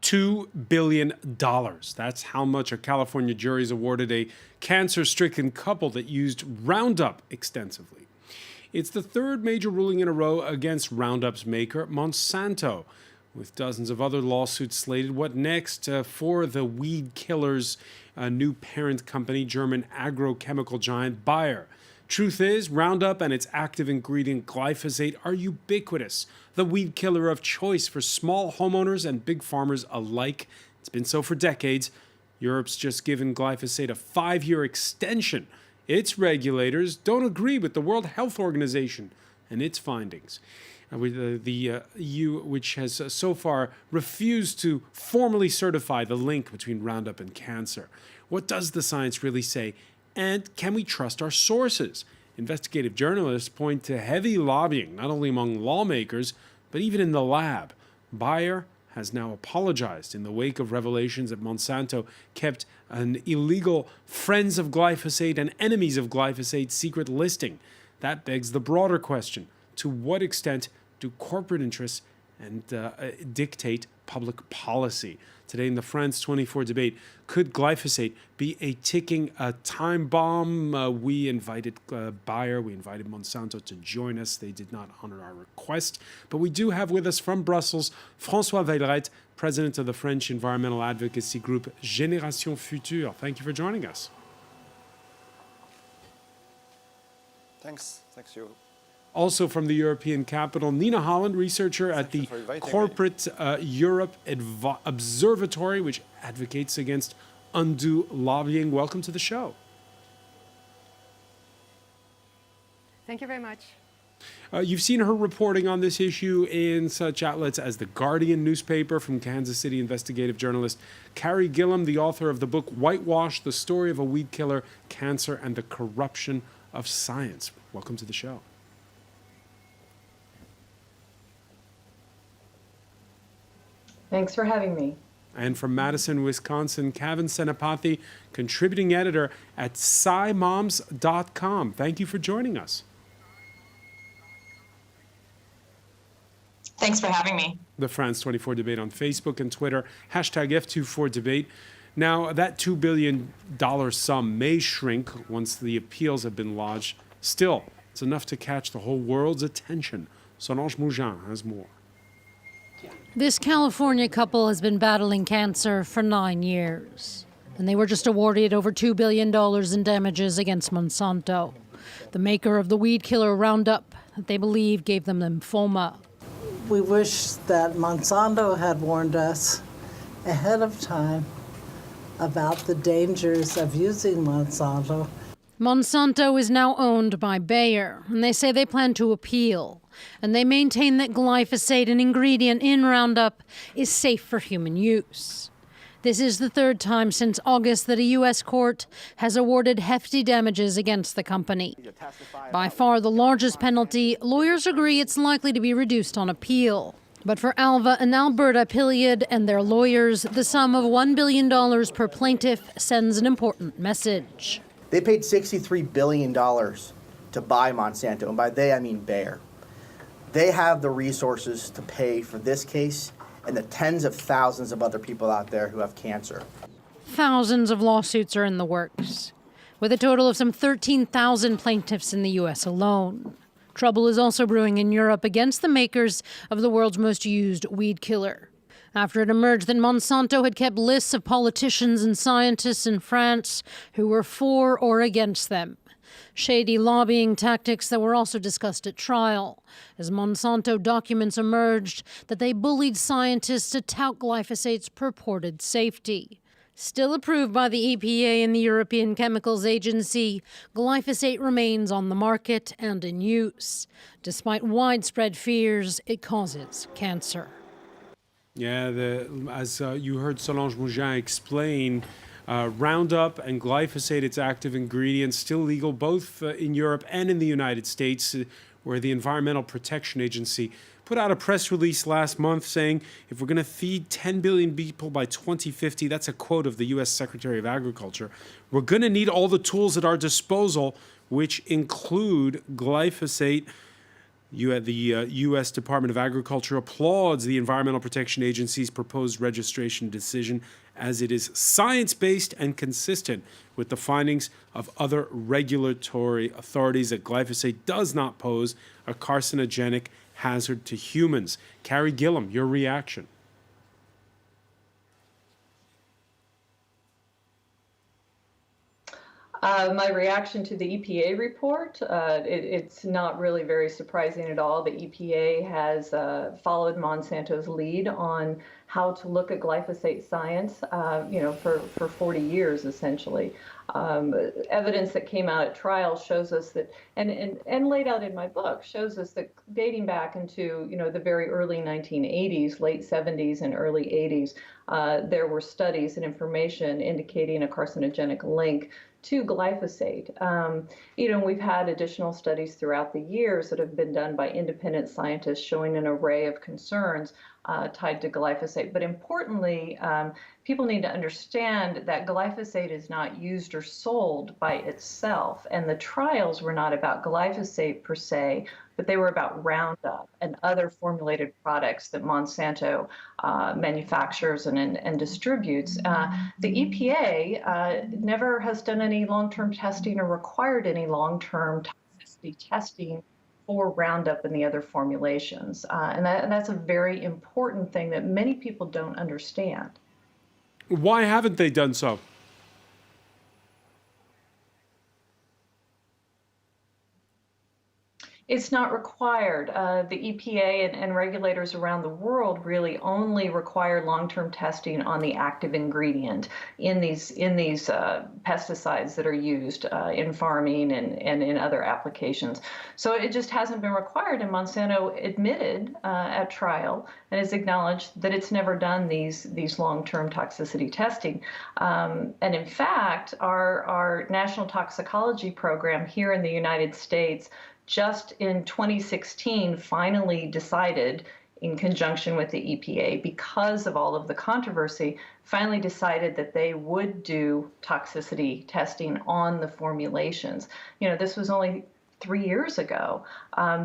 $2 billion. That's how much a California jury has awarded a cancer-stricken couple that used Roundup extensively. It's the third major ruling in a row against Roundup's maker, Monsanto, with dozens of other lawsuits slated. What next for the weed killer's new parent company, German agrochemical giant Bayer? Truth is, Roundup and its active ingredient glyphosate are ubiquitous, the weed killer of choice for small homeowners and big farmers alike. It's been so for decades. Europe's just given glyphosate a 5-year extension. Its regulators don't agree with the World Health Organization and its findings. With the EU, which has so far refused to formally certify the link between Roundup and cancer. What does the science really say? And can we trust our sources? Investigative journalists point to heavy lobbying, not only among lawmakers, but even in the lab. Bayer has now apologized in the wake of revelations that Monsanto kept an illegal Friends of Glyphosate and Enemies of Glyphosate secret listing. That begs the broader question: to what extent do corporate interests and dictate public policy? Today in the France 24 debate, could glyphosate be a ticking time bomb? We invited Bayer, we invited Monsanto to join us. They did not honor our request. But we do have with us from Brussels, François Weilret, president of the French environmental advocacy group Génération Future. Thank you for joining us. Thanks you. Also from the European capital, Nina Holland, researcher at the Corporate Europe Observatory, which advocates against undue lobbying. Welcome to the show. Thank you very much. You've seen her reporting on this issue in such outlets as The Guardian newspaper, from Kansas City investigative journalist Carrie Gillum, the author of the book Whitewash, The Story of a Weed Killer, Cancer, and the Corruption of Science. Welcome to the show. Thanks for having me. And from Madison, Wisconsin, Kevin Senapathy, contributing editor at SciMoms.com. Thank you for joining us. Thanks for having me. The France 24 debate on Facebook and Twitter, hashtag F24debate. Now, that $2 billion sum may shrink once the appeals have been lodged. Still, it's enough to catch the whole world's attention. Solange Mougin has more. This California couple has been battling cancer for 9 years, and they were just awarded over $2 billion in damages against Monsanto, the maker of the weed killer Roundup that they believe gave them lymphoma. We wish that Monsanto had warned us ahead of time about the dangers of using Monsanto. Monsanto is now owned by Bayer, and they say they plan to appeal. And they maintain that glyphosate, an ingredient in Roundup, is safe for human use. This is the third time since August that a U.S. court has awarded hefty damages against the company. By far the largest penalty, lawyers agree it's likely to be reduced on appeal. But for Alva and Alberta Piliad and their lawyers, the sum of $1 billion per plaintiff sends an important message. They paid $63 billion to buy Monsanto, and by they I mean Bayer. They have the resources to pay for this case and the tens of thousands of other people out there who have cancer. Thousands of lawsuits are in the works, with a total of some 13,000 plaintiffs in the U.S. alone. Trouble is also brewing in Europe against the makers of the world's most used weed killer, after it emerged that Monsanto had kept lists of politicians and scientists in France who were for or against them. Shady lobbying tactics that were also discussed at trial, as Monsanto documents emerged that they bullied scientists to tout glyphosate's purported safety. Still approved by the EPA and the European Chemicals Agency, glyphosate remains on the market and in use. Despite widespread fears, it causes cancer. Yeah, as you heard Solange Mougin explain, Roundup and glyphosate, its active ingredients, still legal both in Europe and in the United States, where the Environmental Protection Agency put out a press release last month saying if we're going to feed 10 billion people by 2050, that's a quote of the U.S. Secretary of Agriculture, we're going to need all the tools at our disposal, which include glyphosate. The U.S. Department of Agriculture applauds the Environmental Protection Agency's proposed registration decision as it is science-based and consistent with the findings of other regulatory authorities that glyphosate does not pose a carcinogenic hazard to humans. Carrie Gillum, your reaction? My reaction to the EPA report, it's not really very surprising at all. The EPA has followed Monsanto's lead on how to look at glyphosate science, for 40 years, essentially. Evidence that came out at trial shows us that, and laid out in my book, shows us that dating back into, the very early 1980s, late 70s and early 80s, there were studies and information indicating a carcinogenic link to glyphosate. We've had additional studies throughout the years that have been done by independent scientists showing an array of concerns tied to glyphosate. But importantly, people need to understand that glyphosate is not used or sold by itself. And the trials were not about glyphosate per se, but they were about Roundup and other formulated products that Monsanto manufactures and distributes. The EPA never has done any long-term testing or required any long-term toxicity testing for Roundup and the other formulations. And that's a very important thing that many people don't understand. Why haven't they done so? It's not required. The EPA and regulators around the world really only require long-term testing on the active ingredient in these pesticides that are used in farming and in other applications. So it just hasn't been required, and Monsanto admitted at trial and has acknowledged that it's never done these long-term toxicity testing. And in fact, our national toxicology program here in the United States just in 2016 finally decided, in conjunction with the EPA, because of all of the controversy, finally decided that they would do toxicity testing on the formulations. This was only 3 years ago.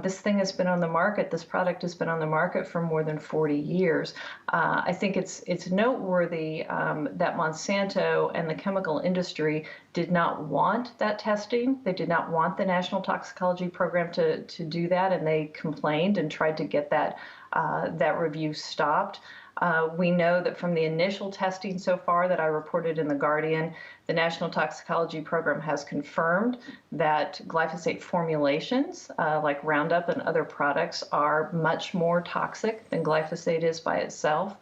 This thing has been on the market, this product has been on the market for more than 40 years. I think it's noteworthy that Monsanto and the chemical industry did not want that testing. They did not want the National Toxicology Program to do that, and they complained and tried to get that review stopped. We know that from the initial testing so far that I reported in The Guardian, the National Toxicology Program has confirmed that glyphosate formulations, like Roundup and other products, are much more toxic than glyphosate is by itself.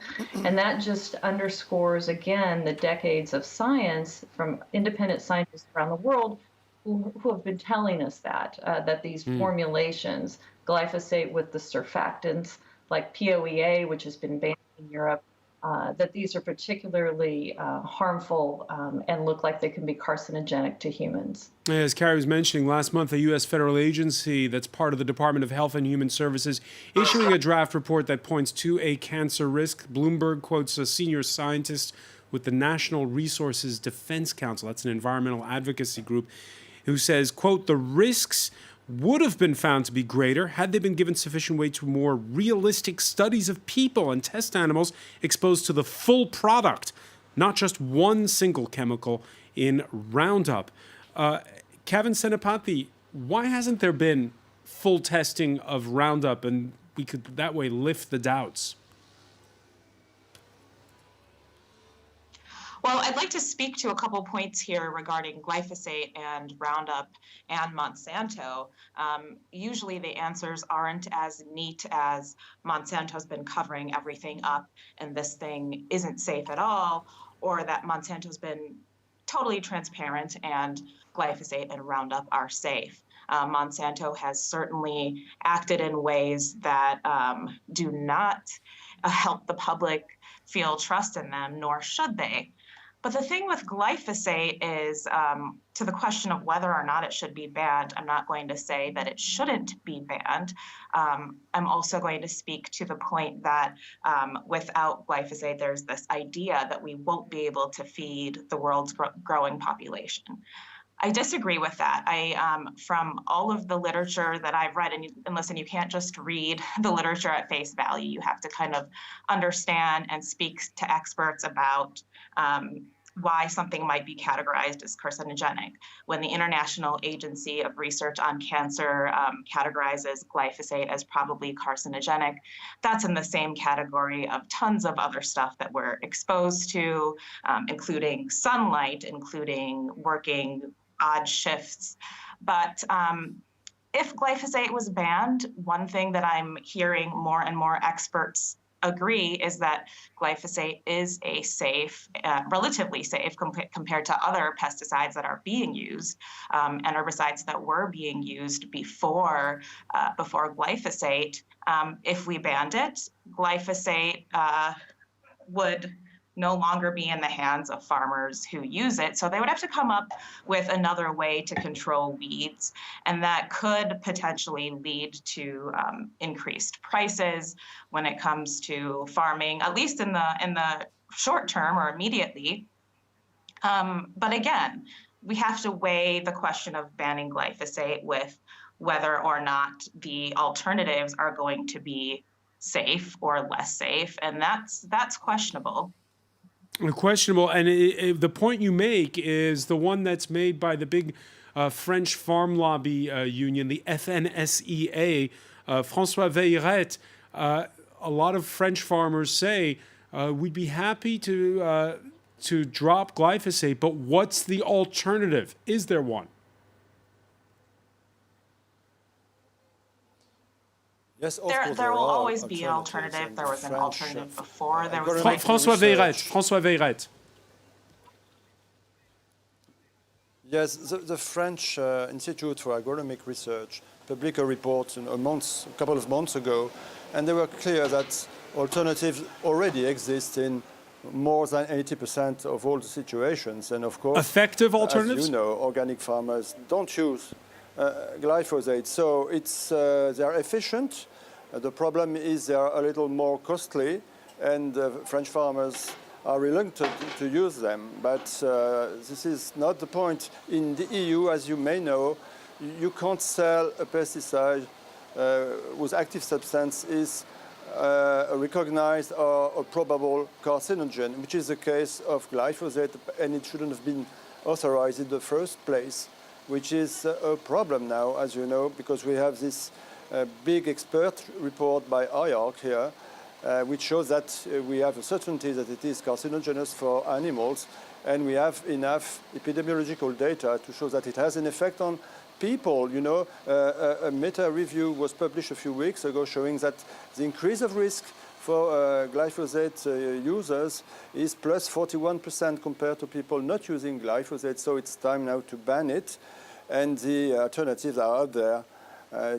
And that just underscores, again, the decades of science from independent scientists around the world who have been telling us that these formulations, glyphosate with the surfactants, like POEA, which has been banned in Europe, that these are particularly harmful and look like they can be carcinogenic to humans. As Carrie was mentioning, last month, a U.S. federal agency that's part of the Department of Health and Human Services issuing a draft report that points to a cancer risk. Bloomberg quotes a senior scientist with the National Resources Defense Council, that's an environmental advocacy group, who says, quote, the risks would have been found to be greater had they been given sufficient weight to more realistic studies of people and test animals exposed to the full product, not just one single chemical in Roundup. Kevin Senapati, why hasn't there been full testing of Roundup, and we could that way lift the doubts? Well, I'd like to speak to a couple points here regarding glyphosate and Roundup and Monsanto. Usually the answers aren't as neat as Monsanto's been covering everything up and this thing isn't safe at all, or that Monsanto's been totally transparent and glyphosate and Roundup are safe. Monsanto has certainly acted in ways that do not help the public feel trust in them, nor should they. But the thing with glyphosate is, to the question of whether or not it should be banned, I'm not going to say that it shouldn't be banned. I'm also going to speak to the point that without glyphosate, there's this idea that we won't be able to feed the world's growing population. I disagree with that. From all of the literature that I've read, and listen, you can't just read the literature at face value. You have to kind of understand and speak to experts about why something might be categorized as carcinogenic. When the International Agency of Research on Cancer categorizes glyphosate as probably carcinogenic, that's in the same category of tons of other stuff that we're exposed to, including sunlight, including working odd shifts. But if glyphosate was banned, one thing that I'm hearing more and more experts agree is that glyphosate is a safe, relatively safe compared to other pesticides that are being used, and herbicides that were being used before glyphosate. If we banned it, glyphosate would no longer be in the hands of farmers who use it. So they would have to come up with another way to control weeds, and that could potentially lead to increased prices when it comes to farming, at least in the short term or immediately. But again, we have to weigh the question of banning glyphosate with whether or not the alternatives are going to be safe or less safe, and that's questionable. Questionable, and the point you make is the one that's made by the big French farm lobby union, the FNSEA. François Veilleret, a lot of French farmers say we'd be happy to drop glyphosate, but what's the alternative? Is there one? Yes, of course, There will are always be an alternatives, alternative. and There the was an French, alternative before. There was agronomic François Veilleret. Yes, the French Institute for Agronomic Research published a report a couple of months ago, and they were clear that alternatives already exist in more than 80% of all the situations. And of course, effective alternatives? as you know, organic farmers don't use glyphosate, so they're efficient. The problem is they are a little more costly, and French farmers are reluctant to use them. But this is not the point. In the EU, as you may know, you can't sell a pesticide whose active substance is recognized or a probable carcinogen, which is the case of glyphosate, and it shouldn't have been authorized in the first place, which is a problem now, as you know, because we have this big expert report by IARC here, which shows that we have a certainty that it is carcinogenous for animals, and we have enough epidemiological data to show that it has an effect on people. You know, a meta-review was published a few weeks ago showing that the increase of risk for glyphosate users is plus 41% compared to people not using glyphosate. So it's time now to ban it, and the alternatives are out there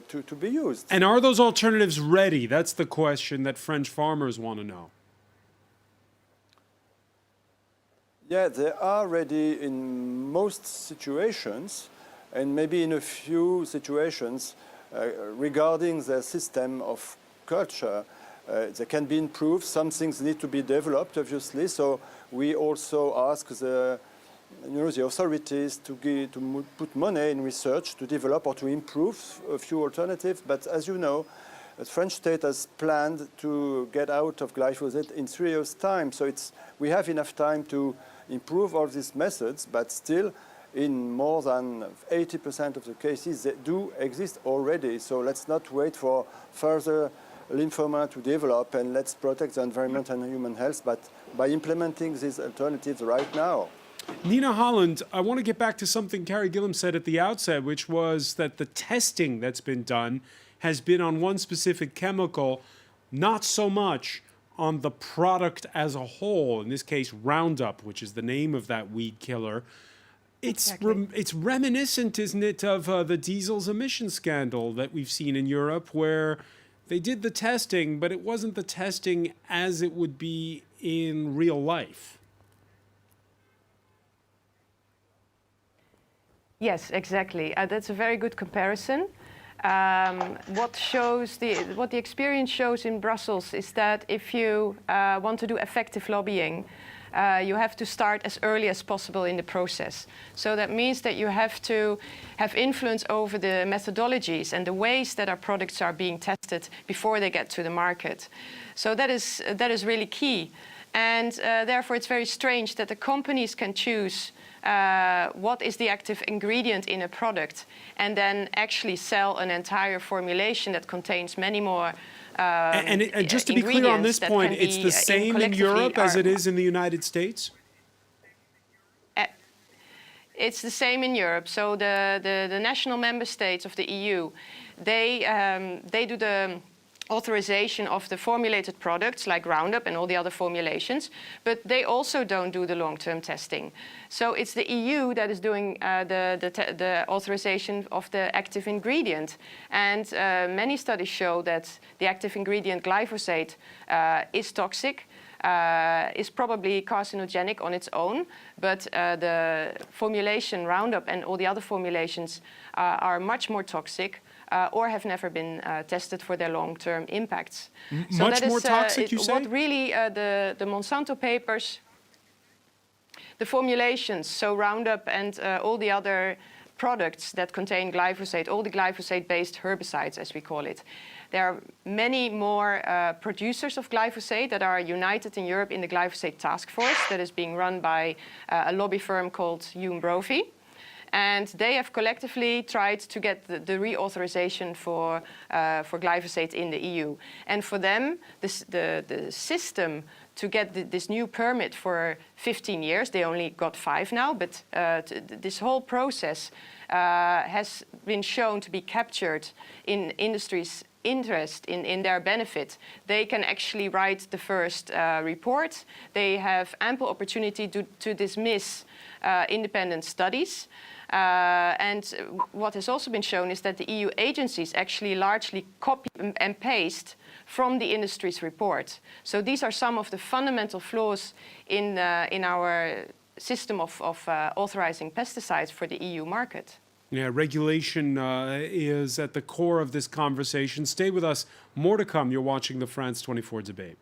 to be used. And are those alternatives ready? That's the question that French farmers want to know. Yeah, they are ready in most situations, and maybe in a few situations regarding the system of culture. They can be improved. Some things need to be developed, obviously. So we also ask the authorities to put money in research to develop or to improve a few alternatives. But as you know, the French state has planned to get out of glyphosate in 3 years' time. So we have enough time to improve all these methods, but still, in more than 80% of the cases, they do exist already. So let's not wait for further lymphoma to develop, and let's protect the environment and human health, but by implementing these alternatives right now. Nina Holland, I want to get back to something Carrie Gillum said at the outset, which was that the testing that's been done has been on one specific chemical, not so much on the product as a whole, in this case, Roundup, which is the name of that weed killer. It's reminiscent, isn't it, of the diesel's emission scandal that we've seen in Europe, where they did the testing, but it wasn't the testing as it would be in real life. Yes, exactly. That's a very good comparison. What the experience shows in Brussels is that if you want to do effective lobbying, you have to start as early as possible in the process. So that means that you have to have influence over the methodologies and the ways that our products are being tested before they get to the market. So that is really key. And therefore, it's very strange that the companies can choose what is the active ingredient in a product and then actually sell an entire formulation that contains many more and just to be clear on this point, it's the same in Europe as it is in the United States? It's the same in Europe. So the national member states of the EU, they do the authorization of the formulated products like Roundup and all the other formulations, but they also don't do the long-term testing. So it's the EU that is doing the authorization of the active ingredient. And many studies show that the active ingredient glyphosate is toxic, is probably carcinogenic on its own, but the formulation Roundup and all the other formulations are much more toxic, or have never been tested for their long-term impacts. So much more toxic, you say? What really the Monsanto papers, the formulations, so Roundup and all the other products that contain glyphosate, all the glyphosate-based herbicides, as we call it. There are many more producers of glyphosate that are united in Europe in the glyphosate task force that is being run by a lobby firm called Hume Brophy. And they have collectively tried to get the reauthorization for glyphosate in the EU. And for them, the system to get this new permit for 15 years, they only got 5 now, but this whole process has been shown to be captured in industry's interest, in their benefit. They can actually write the first report. They have ample opportunity to dismiss independent studies. And what has also been shown is that the EU agencies actually largely copy and paste from the industry's report. So these are some of the fundamental flaws in our system of authorizing pesticides for the EU market. Yeah, regulation is at the core of this conversation. Stay with us. More to come. You're watching the France 24 debate.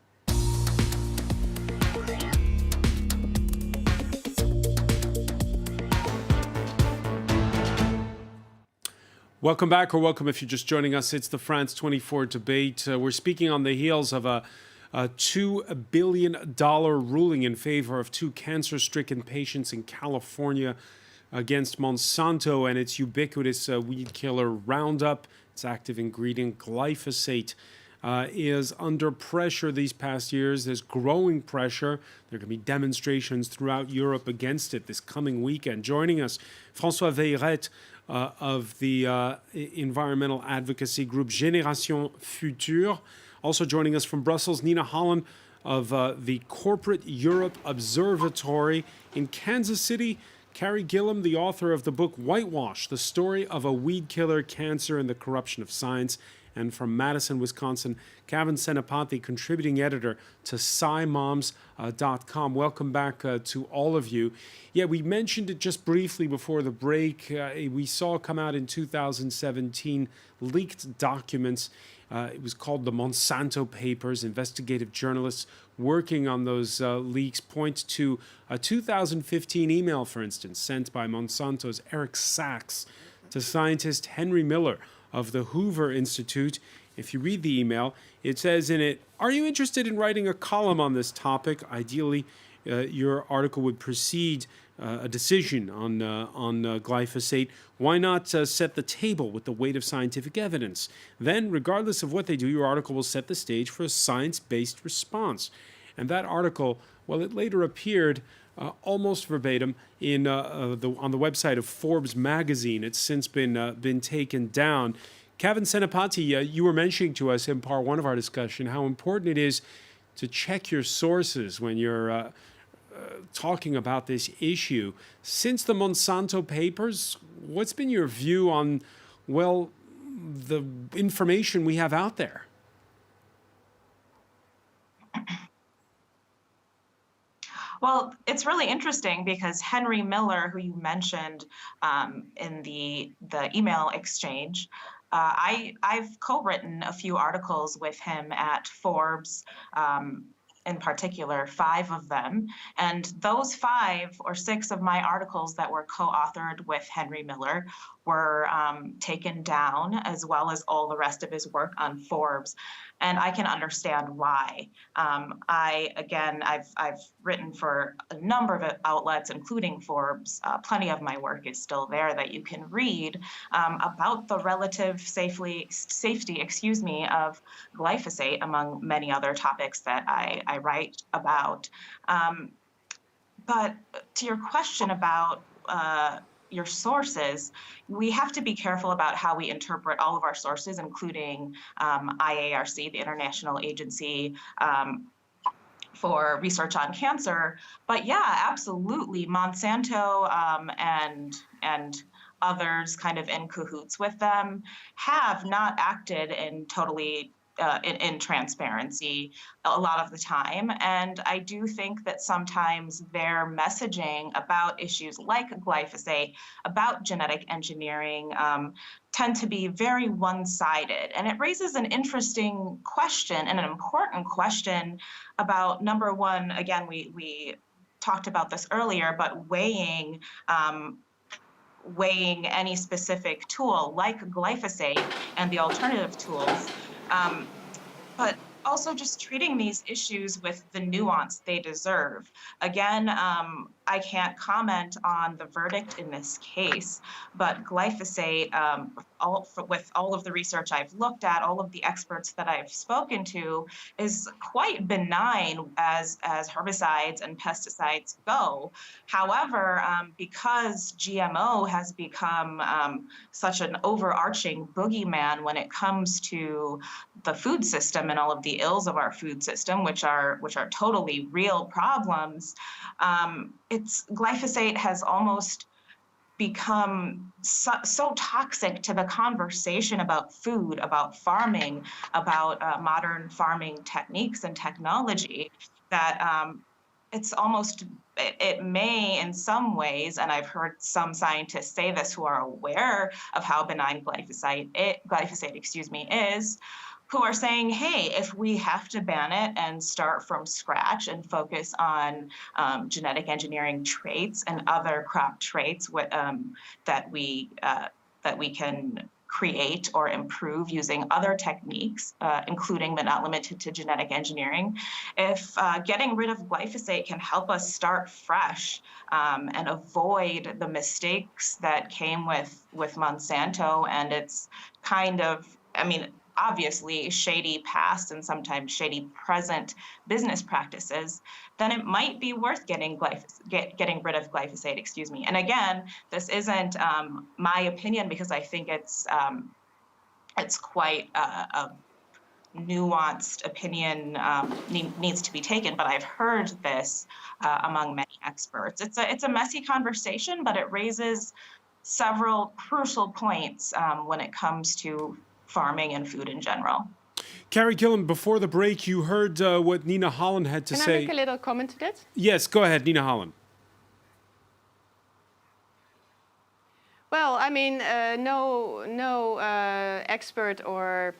Welcome back, or welcome if you're just joining us. It's the France 24 debate. We're speaking on the heels of a $2 billion ruling in favor of 2 cancer-stricken patients in California against Monsanto and its ubiquitous weed killer Roundup. Its active ingredient glyphosate is under pressure these past years. There's growing pressure. There are going to be demonstrations throughout Europe against it this coming weekend. Joining us, François Veilleret, of the environmental advocacy group Génération Future. Also joining us from Brussels, Nina Holland of the Corporate Europe Observatory. In Kansas City, Carrie Gillum, the author of the book Whitewash, The Story of a Weed Killer, Cancer, and the Corruption of Science. And from Madison, Wisconsin, Kevin Senapati, contributing editor to SciMoms.com. Welcome back to all of you. Yeah, we mentioned it just briefly before the break. We saw come out in 2017 leaked documents. It was called the Monsanto Papers. Investigative journalists working on those leaks point to a 2015 email, for instance, sent by Monsanto's Eric Sachs to scientist Henry Miller of the Hoover Institute. If you read the email, it says in it, "Are you interested in writing a column on this topic? Ideally, your article would precede a decision on glyphosate. Why not set the table with the weight of scientific evidence? Then, regardless of what they do, your article will set the stage for a science-based response." And that article, well, it later appeared almost verbatim on the website of Forbes magazine. It's since been taken down. Kevin Senapati, you were mentioning to us in part one of our discussion how important it is to check your sources when you're talking about this issue. Since the Monsanto Papers, what's been your view on, well, the information we have out there? Well, it's really interesting because Henry Miller, who you mentioned in the email exchange, I've co-written a few articles with him at Forbes. in particular, 5 of them. And those 5 or 6 of my articles that were co-authored with Henry Miller were taken down, as well as all the rest of his work on Forbes. And I can understand why. I've written for a number of outlets, including Forbes. Plenty of my work is still there that you can read about the relative safety, of glyphosate, among many other topics that I write about. But to your question about your sources, we have to be careful about how we interpret all of our sources, including IARC, the International Agency for Research on Cancer. But yeah, absolutely, Monsanto and others kind of in cahoots with them have not acted in totally in transparency a lot of the time. And I do think that sometimes their messaging about issues like glyphosate, about genetic engineering, tend to be very one-sided. And it raises an interesting question and an important question about, number one, again, we talked about this earlier, but weighing any specific tool like glyphosate and the alternative tools, but also just treating these issues with the nuance they deserve. Again, I can't comment on the verdict in this case, but glyphosate, with all of the research I've looked at, all of the experts that I've spoken to, is quite benign as herbicides and pesticides go. However, because GMO has become such an overarching boogeyman when it comes to the food system and all of the ills of our food system, which are totally real problems, glyphosate has almost become so toxic to the conversation about food, about farming, about modern farming techniques and technology, that it may in some ways, and I've heard some scientists say this who are aware of how benign glyphosate is, who are saying, hey, if we have to ban it and start from scratch and focus on genetic engineering traits and other crop traits that we can create or improve using other techniques, including but not limited to genetic engineering, if getting rid of glyphosate can help us start fresh and avoid the mistakes that came with Monsanto and its kind of, obviously shady past and sometimes shady present business practices, then it might be worth getting rid of glyphosate, And again, this isn't my opinion, because I think it's quite a nuanced opinion, needs to be taken, but I've heard this among many experts. It's a messy conversation, but it raises several crucial points when it comes to farming and food in general. Carrie Gillam, before the break, you heard what Nina Holland had to say. Can I make a little comment to that? Yes, go ahead, Nina Holland. Well, no expert or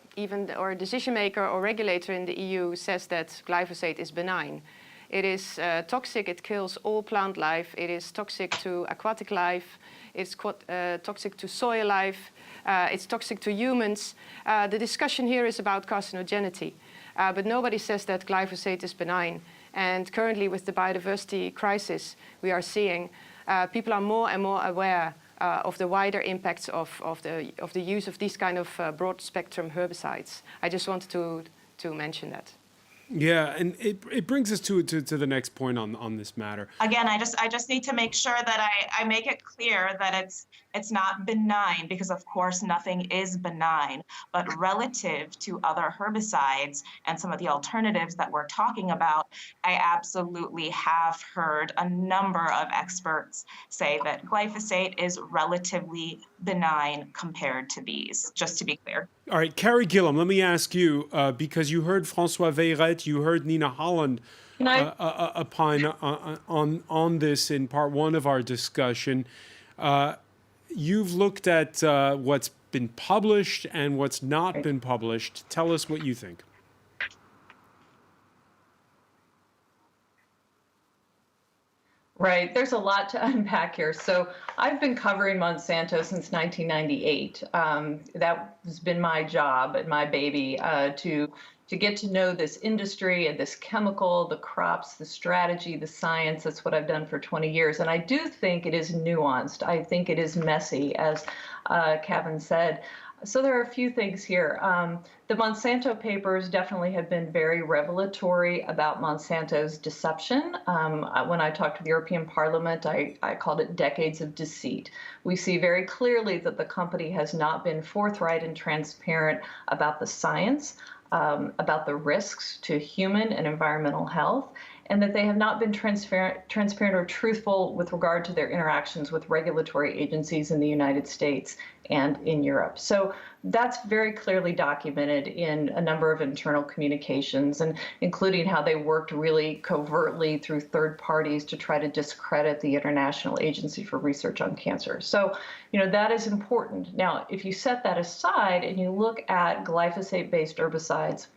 decision maker or regulator in the EU says that glyphosate is benign. It is toxic. It kills all plant life. It is toxic to aquatic life. It's toxic to soil life. It's toxic to humans. The discussion here is about carcinogenity, but nobody says that glyphosate is benign. And currently, with the biodiversity crisis we are seeing, people are more and more aware of the wider impacts of the use of these kind of broad spectrum herbicides. I just wanted to mention that. Yeah, and it brings us to the next point on this matter. Again, I just need to make sure that I make it clear that it's not benign, because of course nothing is benign, but relative to other herbicides and some of the alternatives that we're talking about, I absolutely have heard a number of experts say that glyphosate is relatively benign compared to these, just to be clear. All right, Carrie Gillam, let me ask you, because you heard François Veyrette, you heard Nina Holland opine on this in part one of our discussion. You've looked at what's been published and what's not been published. Tell us what you think. Right. There's a lot to unpack here. So I've been covering Monsanto since 1998. That has been my job and my baby to get to know this industry and this chemical, the crops, the strategy, the science. That's what I've done for 20 years. And I do think it is nuanced. I think it is messy, as Kevin said. So there are a few things here. The Monsanto papers definitely have been very revelatory about Monsanto's deception. When I talked to the European Parliament, I called it decades of deceit. We see very clearly that the company has not been forthright and transparent about the science, about the risks to human and environmental health, and that they have not been transparent or truthful with regard to their interactions with regulatory agencies in the United States and in Europe. So that's very clearly documented in a number of internal communications, and including how they worked really covertly through third parties to try to discredit the International Agency for Research on Cancer. So, that is important. Now, if you set that aside and you look at glyphosate-based herbicides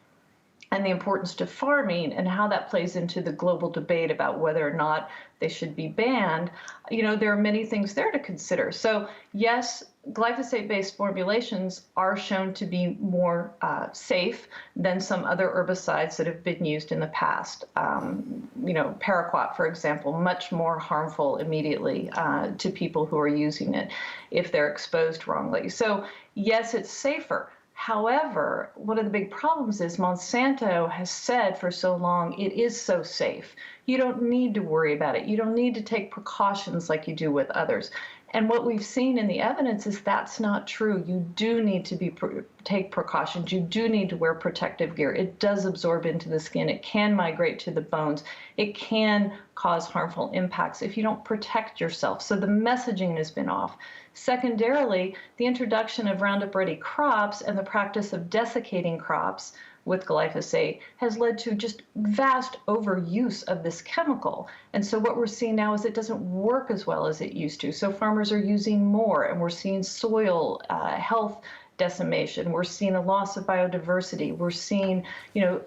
and the importance to farming and how that plays into the global debate about whether or not they should be banned, there are many things there to consider. So yes, glyphosate-based formulations are shown to be more safe than some other herbicides that have been used in the past. Paraquat, for example, much more harmful immediately to people who are using it if they're exposed wrongly. So yes, it's safer. However, one of the big problems is Monsanto has said for so long it is so safe. You don't need to worry about it. You don't need to take precautions like you do with others. And what we've seen in the evidence is that's not true. You do need to take precautions. You do need to wear protective gear. It does absorb into the skin. It can migrate to the bones. It can cause harmful impacts if you don't protect yourself. So the messaging has been off. Secondarily, the introduction of Roundup Ready crops and the practice of desiccating crops with glyphosate has led to just vast overuse of this chemical. And so what we're seeing now is it doesn't work as well as it used to. So farmers are using more, and we're seeing soil health decimation. We're seeing a loss of biodiversity. We're seeing,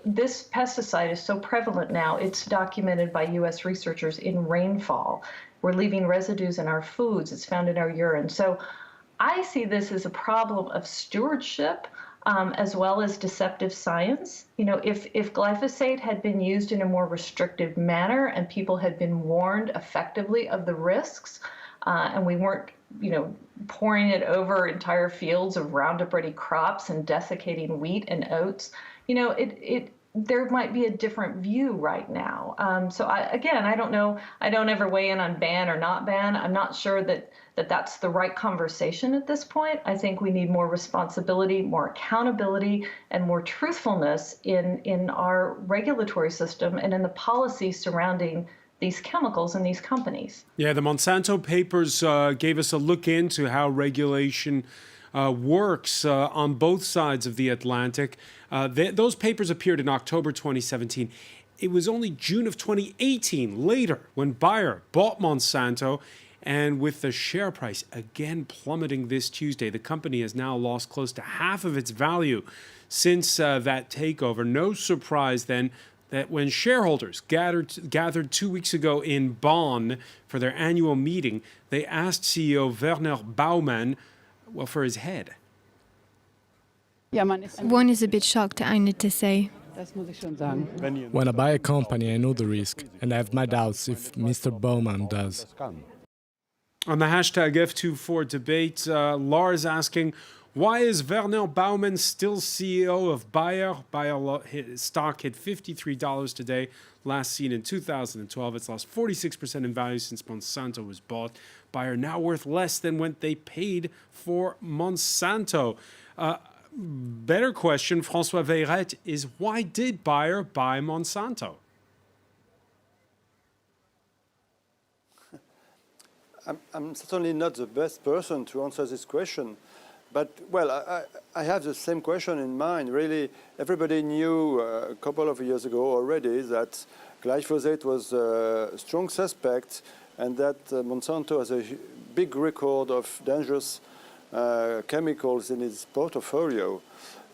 this pesticide is so prevalent now, it's documented by U.S. researchers in rainfall. We're leaving residues in our foods. It's found in our urine. So I see this as a problem of stewardship, as well as deceptive science. If glyphosate had been used in a more restrictive manner and people had been warned effectively of the risks, and we weren't, pouring it over entire fields of Roundup Ready crops and desiccating wheat and oats, there might be a different view right now. So I don't know. I don't ever weigh in on ban or not ban. I'm not sure that's the right conversation at this point. I think we need more responsibility, more accountability, and more truthfulness in our regulatory system and in the policy surrounding these chemicals and these companies. Yeah, the Monsanto papers gave us a look into how regulation works on both sides of the Atlantic. Those papers appeared in October 2017. It was only June of 2018, later, when Bayer bought Monsanto. And with the share price again plummeting this Tuesday, the company has now lost close to half of its value since that takeover. No surprise then that when shareholders gathered 2 weeks ago in Bonn for their annual meeting, they asked CEO Werner Baumann, for his head. One is a bit shocked, I need to say. When I buy a company, I know the risk, and I have my doubts if Mr. Baumann does. On the hashtag F24debate, Lars asking, why is Werner Baumann still CEO of Bayer? Bayer stock hit $53 today, last seen in 2012. It's lost 46% in value since Monsanto was bought. Bayer now worth less than what they paid for Monsanto. Better question, François Veyret, is why did Bayer buy Monsanto? I'm certainly not the best person to answer this question, but well, I have the same question in mind. Really, everybody knew a couple of years ago already that glyphosate was a strong suspect, and that Monsanto has a big record of dangerous chemicals in its portfolio,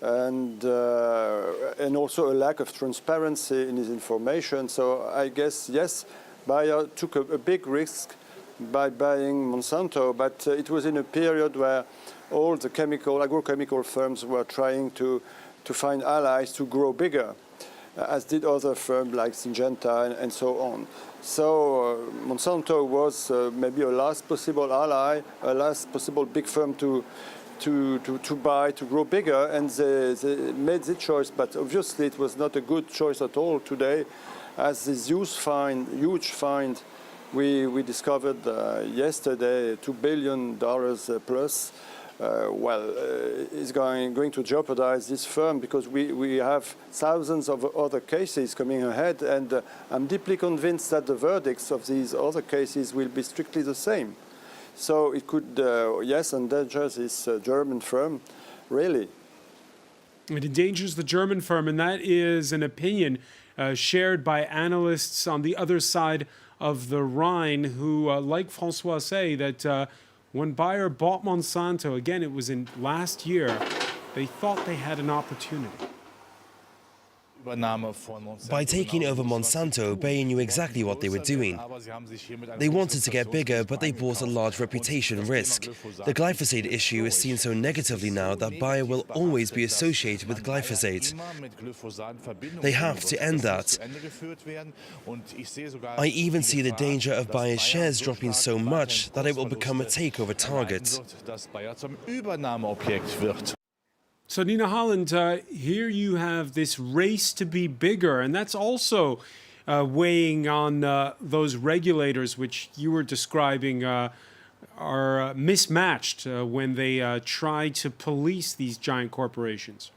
and also a lack of transparency in its information. So I guess yes, Bayer took a big risk by buying Monsanto, but it was in a period where all the agrochemical firms were trying to find allies to grow bigger, as did other firms like Syngenta and so on. So Monsanto was maybe a last possible ally, a last possible big firm to buy, to grow bigger, and they made the choice. But obviously it was not a good choice at all today, as this huge find we discovered yesterday, $2 billion plus, is going to jeopardize this firm, because we have thousands of other cases coming ahead, and I'm deeply convinced that the verdicts of these other cases will be strictly the same. So it could, yes, endanger this German firm, really. It endangers the German firm, and that is an opinion shared by analysts on the other side of the Rhine who, like Francois, say that when Bayer bought Monsanto, again, it was in last year, they thought they had an opportunity. By taking over Monsanto, Bayer knew exactly what they were doing. They wanted to get bigger, but they bought a large reputation risk. The glyphosate issue is seen so negatively now that Bayer will always be associated with glyphosate. They have to end that. I even see the danger of Bayer's shares dropping so much that it will become a takeover target. So Nina Holland, here you have this race to be bigger, and that's also weighing on those regulators which you were describing are mismatched when they try to police these giant corporations.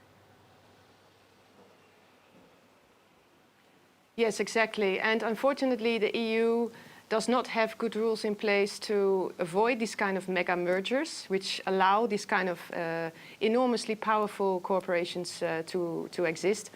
Yes, exactly. And unfortunately, the EU does not have good rules in place to avoid these kind of mega mergers, which allow these kind of enormously powerful corporations to exist.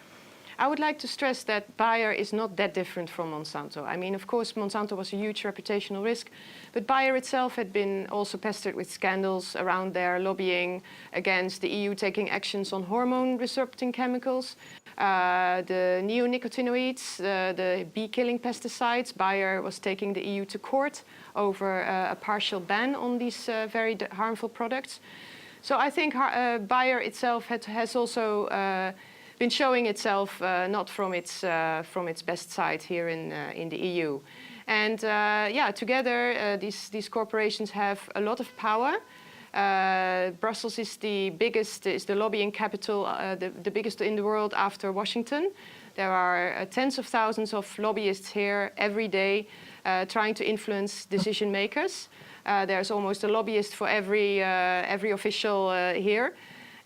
I would like to stress that Bayer is not that different from Monsanto. I mean, of course, Monsanto was a huge reputational risk, but Bayer itself had been also pestered with scandals around their lobbying against the EU taking actions on hormone-disrupting chemicals, the neonicotinoids, the bee-killing pesticides. Bayer was taking the EU to court over a partial ban on these very harmful products. So I think Bayer itself has also been showing itself not from its best side here in the EU, and yeah, together these corporations have a lot of power. Brussels is the biggest, is the lobbying capital, the biggest in the world after Washington. There are tens of thousands of lobbyists here every day trying to influence decision makers. There's almost a lobbyist for every official here,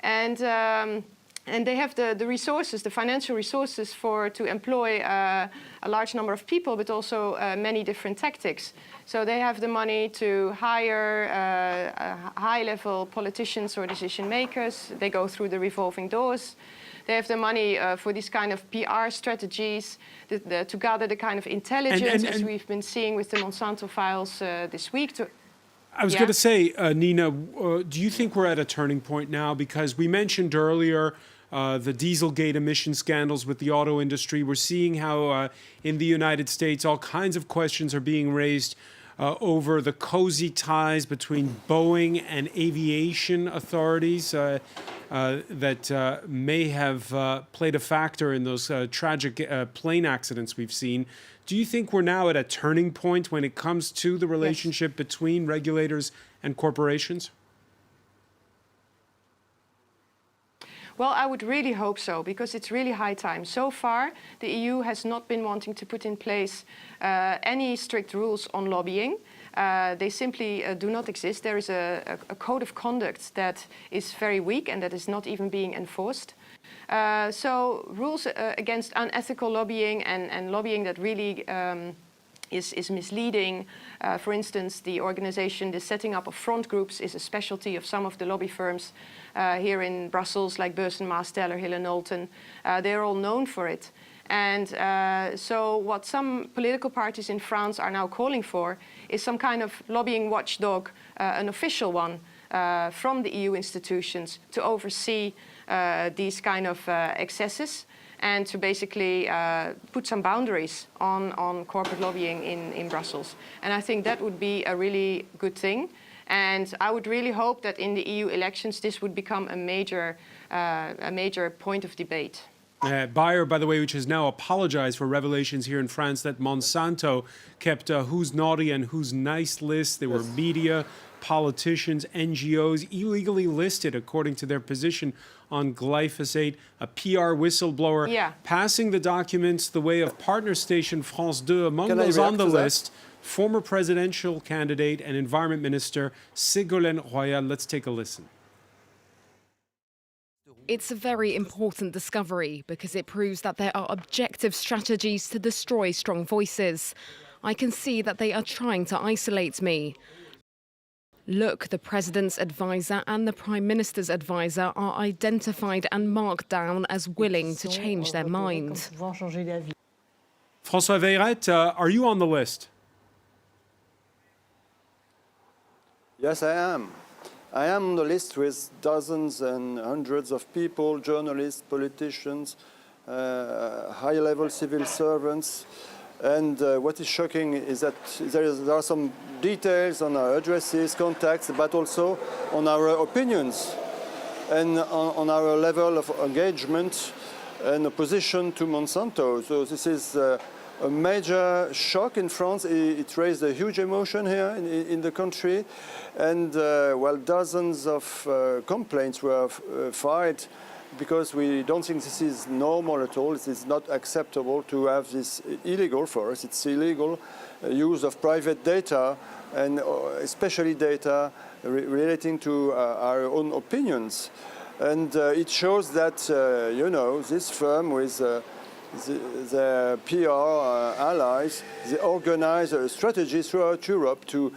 and they have the resources, the financial resources to employ a large number of people, but also many different tactics. So they have the money to hire high-level politicians or decision makers. They go through the revolving doors. They have the money for these kind of PR strategies, to gather the kind of intelligence, as we've been seeing with the Monsanto files this week. I was going to say, Nina, do you think we're at a turning point now? Because we mentioned earlier the Dieselgate emission scandals with the auto industry. We're seeing how in the United States all kinds of questions are being raised over the cozy ties between Boeing and aviation authorities that may have played a factor in those tragic plane accidents we've seen. Do you think we're now at a turning point when it comes to the relationship between regulators and corporations? Well, I would really hope so, because it's really high time. So far, the EU has not been wanting to put in place any strict rules on lobbying. They simply do not exist. There is a code of conduct that is very weak and that is not even being enforced. So rules against unethical lobbying and lobbying that really is misleading. For instance, the setting up of front groups is a specialty of some of the lobby firms here in Brussels, like Burson Marsteller, Hill & Knowlton. They're all known for it. And so what some political parties in France are now calling for is some kind of lobbying watchdog, an official one, from the EU institutions to oversee these kind of excesses. and to basically put some boundaries on corporate lobbying in Brussels. And I think that would be a really good thing. And I would really hope that in the EU elections, this would become a major point of debate. Bayer, by the way, which has now apologized for revelations here in France that Monsanto kept who's naughty and who's nice lists. There were media, politicians, NGOs illegally listed according to their position on glyphosate, a PR whistleblower passing the documents the way of partner station France 2. Among those on the list, former presidential candidate and environment minister Ségolène Royal. Let's take a listen. It's a very important discovery because it proves that there are objective strategies to destroy strong voices. I can see that they are trying to isolate me. Look, the president's advisor and the prime minister's advisor are identified and marked down as willing to change their mind. François Veyret, are you on the list? Yes, I am. I am on the list with dozens and hundreds of people, journalists, politicians, high-level civil servants. And what is shocking is that there are some details on our addresses, contacts, but also on our opinions and on our level of engagement and opposition to Monsanto. So this is a major shock in France. It raised a huge emotion here in the country. And well, dozens of complaints were filed because we don't think this is normal at all. It is not acceptable to have this illegal for us. It's illegal use of private data, and especially data relating to our own opinions. And it shows that, you know, this firm with the PR allies, they organize a strategy throughout Europe to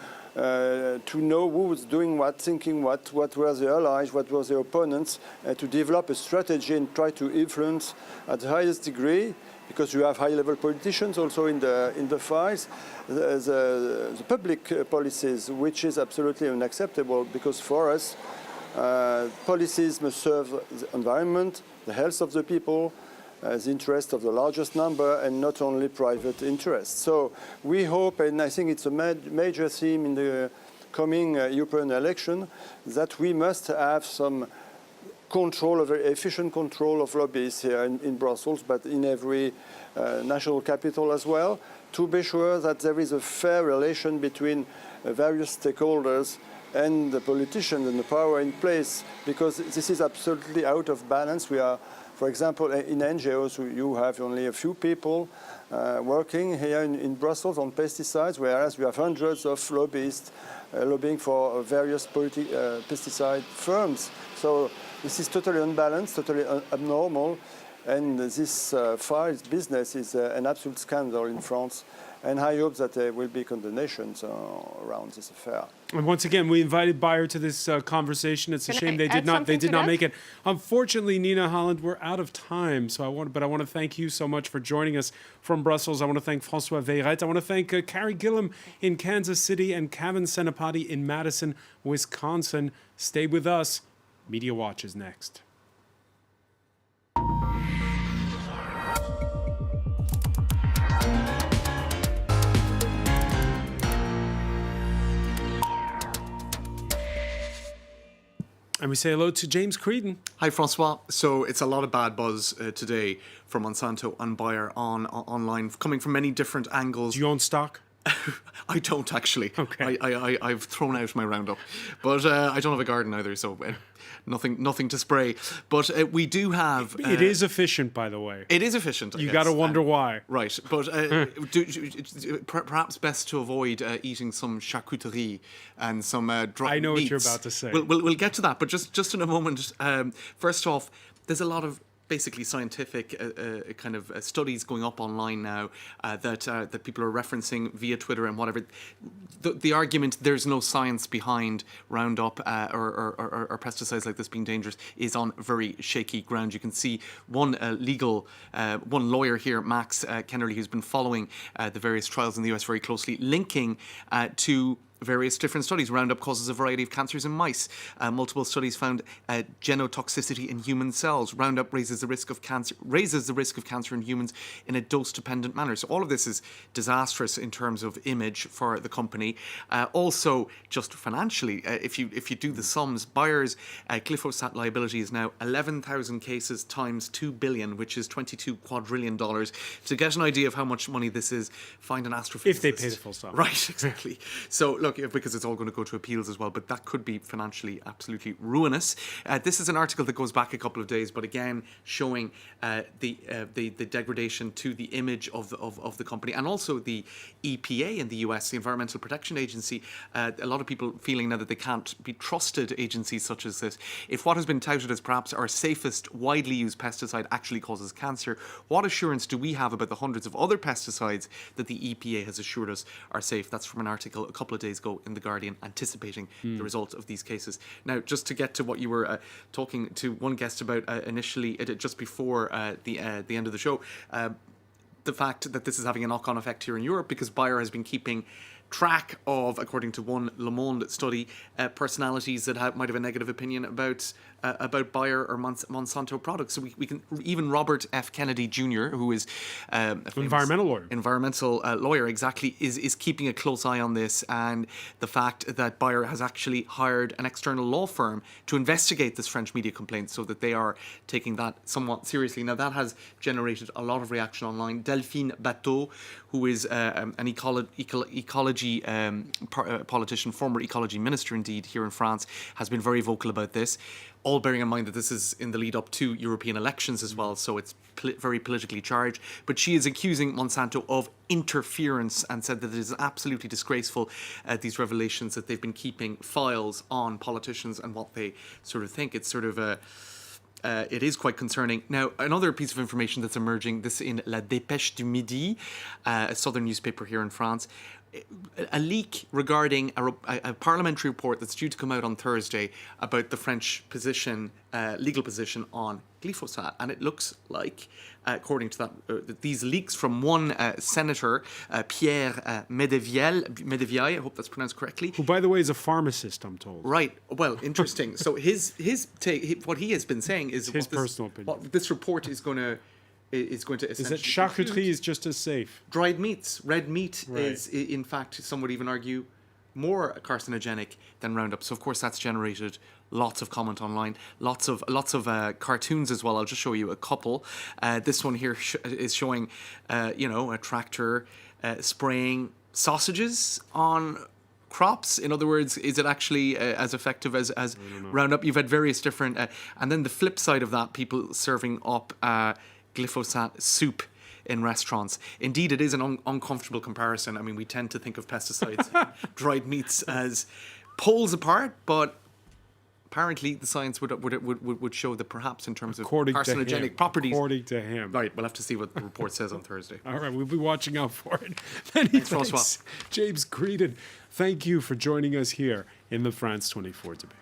know who was doing what, thinking what were the allies, what were the opponents, to develop a strategy and try to influence at the highest degree, because you have high-level politicians also in the files, the public policies, which is absolutely unacceptable, because for us, policies must serve the environment, the health of the people, the interest of the largest number, and not only private interests. So we hope, and I think it's a major theme in the coming European election, that we must have some control, a very efficient control of lobbyists here in Brussels, but in every national capital as well, to be sure that there is a fair relation between various stakeholders and the politicians and the power in place, because this is absolutely out of balance. We are, for example, in NGOs, you have only a few people working here in Brussels on pesticides, whereas we have hundreds of lobbyists lobbying for various pesticide firms. So this is totally unbalanced, totally abnormal, and this files business is an absolute scandal in France. And I hope that there will be condemnations around this affair. And once again, we invited Bayer to this conversation. It's a shame they did not make it. Unfortunately, Nina Holland, we're out of time. So I want to thank you so much for joining us from Brussels. I want to thank François Veyret. I want to thank Carrie Gillum in Kansas City and Kevin Senapati in Madison, Wisconsin. Stay with us. Media Watch is next. And we say hello to James Creedon. Hi, Francois. So it's a lot of bad buzz today for Monsanto and Bayer online, coming from many different angles. Do you own stock? I don't actually. Okay. I've thrown out my Roundup, but I don't have a garden either, so nothing to spray. But we do have. It is efficient, by the way. It is efficient. You got to wonder why. Right, but perhaps best to avoid eating some charcuterie and some dry I know meats. what you're about to say. We'll get to that, but just in a moment. First off, there's a lot of basically scientific kind of studies going up online now that people are referencing via Twitter and whatever. The argument there's no science behind Roundup or pesticides like this being dangerous is on very shaky ground. You can see one lawyer here, Max Kennerly, who's been following the various trials in the US very closely, linking to various different studies. Roundup causes a variety of cancers in mice. Multiple studies found genotoxicity in human cells. Roundup raises the risk of cancer in humans in a dose-dependent manner. So all of this is disastrous in terms of image for the company. Also, just financially, if you do the sums, Bayer's glyphosate liability is now 11,000 cases times 2 billion, which is $22 quadrillion. To get an idea of how much money this is, find an astrophysicist. If they pay the full sum. Right, exactly. So look, because it's all going to go to appeals as well, but that could be financially absolutely ruinous. This is an article that goes back a couple of days, but again showing the degradation to the image of the company, and also the EPA in the US, the Environmental Protection Agency. A lot of people feeling now that they can't be trusted agencies such as this. If what has been touted as perhaps our safest, widely used pesticide actually causes cancer, what assurance do we have about the hundreds of other pesticides that the EPA has assured us are safe? That's from an article a couple of days ago in The Guardian, anticipating the results of these cases. Now, just to get to what you were talking to one guest about initially, just before the end of the show, the fact that this is having a knock-on effect here in Europe, because Bayer has been keeping track of, according to one Le Monde study, personalities that might have a negative opinion about Bayer or Monsanto products. So we can, even Robert F. Kennedy Jr., who is environmental lawyer, exactly, is keeping a close eye on this, and the fact that Bayer has actually hired an external law firm to investigate this French media complaint, so that they are taking that somewhat seriously. Now, that has generated a lot of reaction online. Delphine Bateau, who is an ecology politician, former ecology minister indeed, here in France, has been very vocal about this, all bearing in mind that this is in the lead up to European elections as well, so it's very politically charged. But she is accusing Monsanto of interference and said that it is absolutely disgraceful, these revelations, that they've been keeping files on politicians and what they sort of think. It's sort of it is quite concerning. Now, another piece of information that's emerging, this in La Dépêche du Midi, a southern newspaper here in France, a leak regarding a parliamentary report that's due to come out on Thursday about the French position, legal position on glyphosate. And it looks like, according to that, these leaks from one senator, Pierre Médevielle, I hope that's pronounced correctly. Who, by the way, is a pharmacist, I'm told. Right. Well, interesting. So his take, what he has been saying is his personal opinion. What this report is going to essentially is that charcuterie is just as safe. Dried meats, red meat is, in fact, some would even argue, more carcinogenic than Roundup. So of course that's generated lots of comment online, lots of cartoons as well. I'll just show you a couple. This one here is showing, a tractor spraying sausages on crops. In other words, is it actually as effective as Roundup? You've had various different, and then the flip side of that, people serving up glyphosate soup in restaurants. Indeed, it is an uncomfortable comparison. I mean, we tend to think of pesticides, dried meats, as poles apart, but apparently the science would show that perhaps in terms of carcinogenic properties. According to him. Right, we'll have to see what the report says on Thursday. All right, we'll be watching out for it. Thanks, François. James Creedon, thank you for joining us here in the France 24 debate.